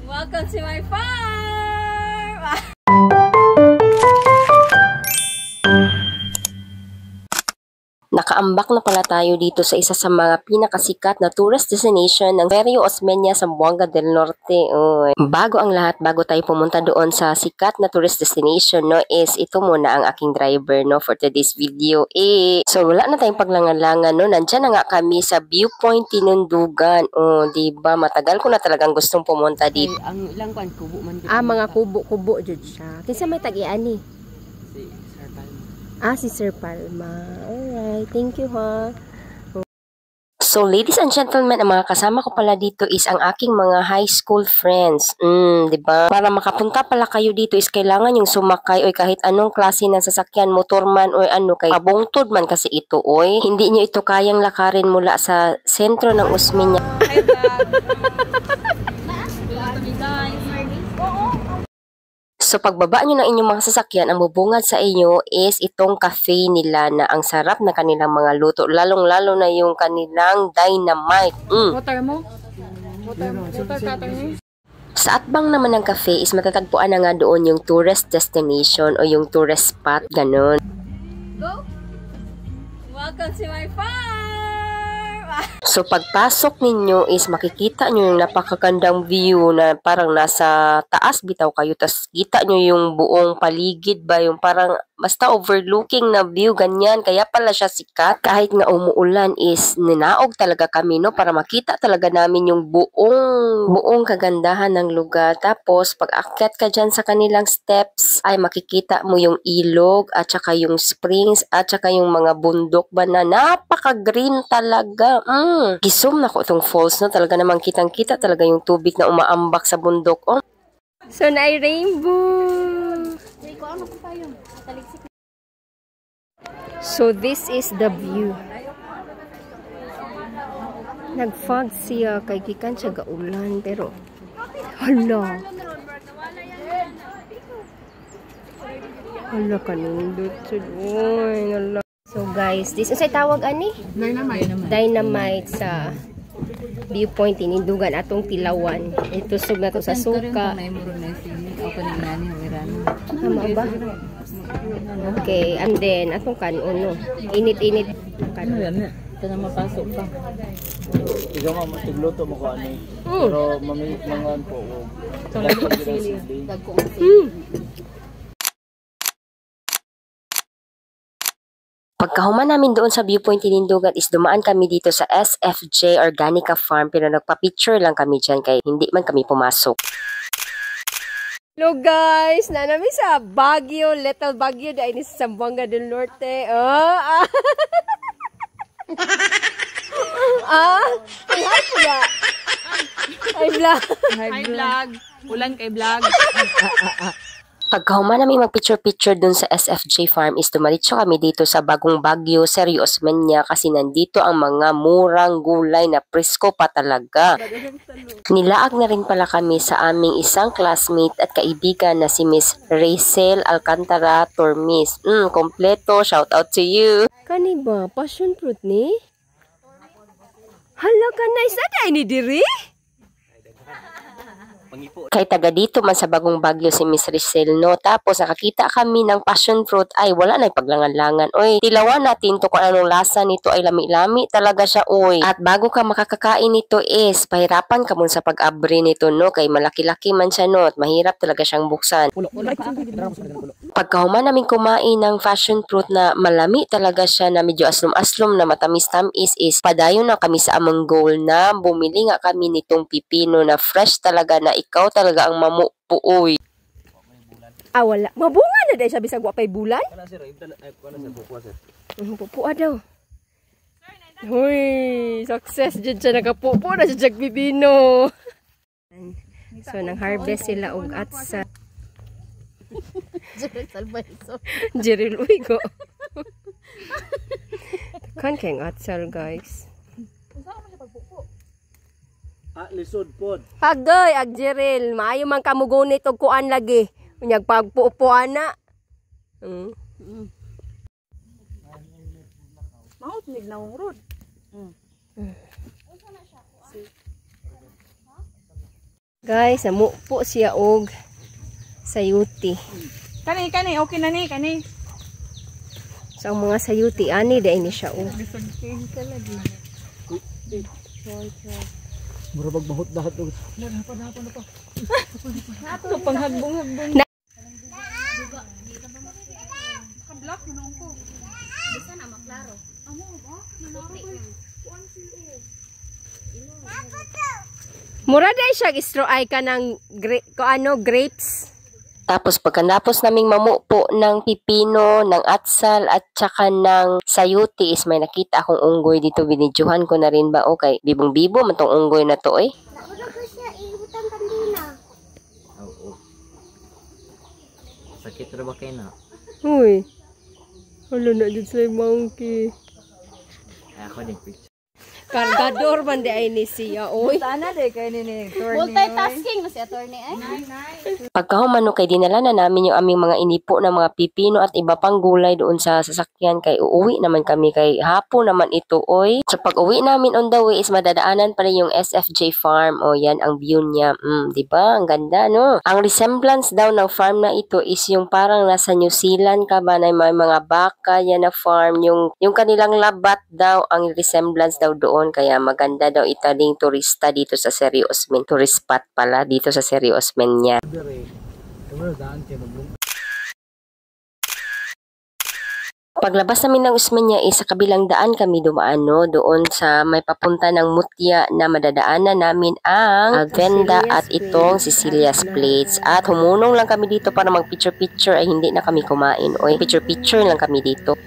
Welcome to my farm! Nakaambak na pala tayo dito sa isa sa mga pinakasikat na tourist destination ng Rio Osmeña, Zamboanga del Norte. Bago ang lahat, bago tayo pumunta doon sa sikat na tourist destination, no, is ito muna ang aking driver, no, for today's video. So wala na tayong paglangan-langan, no. Nandiyan na nga kami sa Viewpoint Tinundugan. Diba? Matagal ko na talagang gustong pumunta dito. Ang ilang kwan, kubo man. Mga kubo jud siya. Kinsa may tag-ian ni? Si Sir Palma. Alright, thank you ha. So ladies and gentlemen, ang mga kasama ko pala dito is ang aking mga high school friends. Diba? Para makapunta pala kayo dito is kailangan yung sumakay o kahit anong klase ng sasakyan, motor man o ano, kay abungtod man kasi ito oy. Hindi nyo ito kayang lakarin mula sa sentro ng Osmeña. Hi vlog! So pagbaba nyo ng inyong mga sasakyan, ang bubungad sa inyo is itong cafe nila na ang sarap na kanilang mga luto. Lalong-lalo na yung kanilang dynamite. Water mo? Water cutter mo? Sa atbang naman ng cafe is matatagpuan na nga doon yung tourist destination o yung tourist spot, ganun. Go! Welcome to my farm! So pagpasok ninyo is makikita nyo yung napakagandang view na parang nasa taas bitaw kayo, tas kita nyo yung buong paligid ba, yung parang basta overlooking na view, ganyan. Kaya pala siya sikat. Kahit nga umuulan is ninaog talaga kami, no, para makita talaga namin yung buong kagandahan ng lugar. Tapos pag akyat ka dyan sa kanilang steps ay makikita mo yung ilog at saka yung springs at saka yung mga bundok ba na napaka-green talaga. Gisum na ko itong falls, no, talaga namang kitang-kita talaga yung tubig na umaambak sa bundok. So na ay rainbow. So this is the view. Nag-fog siya kay gikan siya gaulan pero hala kanindot siya. Hala. So guys, this is ay tawag ani? Dynamite sa Viewpoint Tinundugan atong Tilawan. Itusog na to sa suka. Tama ba? Okay, and then atong kanon, init-init kanon. Ito na mapasok pa. Ikaw nga, magluto mo ko ani. Pero mamit mangan po. Pagkahuman namin doon sa Viewpoint Tinundugan is dumaan kami dito sa SFJ Organica Farm pero nagpa-picture lang kami dyan kaya hindi man kami pumasok. Hello guys! Nanami sa Baguio, Little Baguio dahil ni sa Zamboanga del Norte. Hi vlog! Hi vlog! Ulan kay vlog! Pagkahuman namin mag-picture-picture dun sa SFJ Farm is dumaritso kami dito sa Bagong Baguio, sa Rio Osmeña kasi nandito ang mga murang gulay na presko pa talaga. Nilaag na rin pala kami sa aming isang classmate at kaibigan na si Miss Rachel Alcantara Tormis. Kompleto, shout out to you! Kani ba? Passion fruit ni? Hala ka na, isa na ini diri? Kay taga dito man sa Bagong Baguio si Miss Rachel, no. Tapos nakakita kami ng passion fruit ay wala na paglangan-langan. Oy, tilawan natin to kung anong lasa nito ay lami-lami talaga siya, oy. At bago ka makakakain nito is pahirapan ka muna sa pag-abri nito, no. Kay malaki-laki man siya, no. At mahirap talaga siyang buksan. Pagkahuman namin kumain ng passion fruit na malami talaga siya na medyo aslom-aslom na matamis-tamis is padayon na kami sa among goal na bumili nga kami nitong pipino na fresh talaga na ikaw talaga ang mamupuoy. Wala. Mabunga na dahil sabi sa guwapay bulan? Wala sir, bukuha sir. Pupua daw. Huy, success dyan siya nakapupo na siya pipino. So, nang harvest sila og atsa. Jeril Uigo. Kan kayong atsal guys. Lisod pod. Hagoy, agjeril. Maayo man kamugon nito kuan lagi. Unyag pagpuupuan na. Maut nig na urod. Guys, amo po siya og sayuti. Kani, okay na ni, kani. So, ang mga sayuti, ani, dahil ni siya og. Bisagkin ka lagi. Murabag mahot dahat to. Ito, panghagbong-hagbong. Kablock mo nung ko. Bisa na maklaro. Amo ba? Mura dahil siya istro-ay ka ng grapes. Tapos pagkatapos naming mamupo ng pipino, ng atsal at saka ng sayuti is may nakita akong unggoy dito. Binidyohan ko na rin ba? Okay, bibong-bibo man tong unggoy na to eh. Nauna ko siya, ibutan kandila. Oo. Sakit ra ba kay na? Uy. Wala na dyan sa monkey. Ay ako din picture. Kargador man di ay ni siya, oy. Sana de kay ni Multitasking na si attorney eh. Pagkahumano kay dinala na namin yung aming mga inipo ng mga pipino at iba pang gulay doon sa sasakyan kay uuwi naman kami kay hapon naman ito, oy. So pag uwi namin on the way is madadaanan pala yung SFJ farm. O yan ang view niya. Di ba? Ang ganda, no? Ang resemblance daw ng farm na ito is yung parang nasa New Zealand ka ba na may mga baka yan na farm. Yung kanilang labat daw ang resemblance daw doon. Kaya maganda daw italing turista dito sa Seri Osmeña. Tourist spot pala dito sa Seri Osmeña. Paglabas namin ng Osmeña sa kabilang daan kami dumaan, no? Doon sa may papunta ng Mutya na madadaanan namin ang Alvenda at itong Cecilia's Plates. At humunong lang kami dito para mag picture-picture ay hindi na kami kumain. O picture-picture lang kami dito.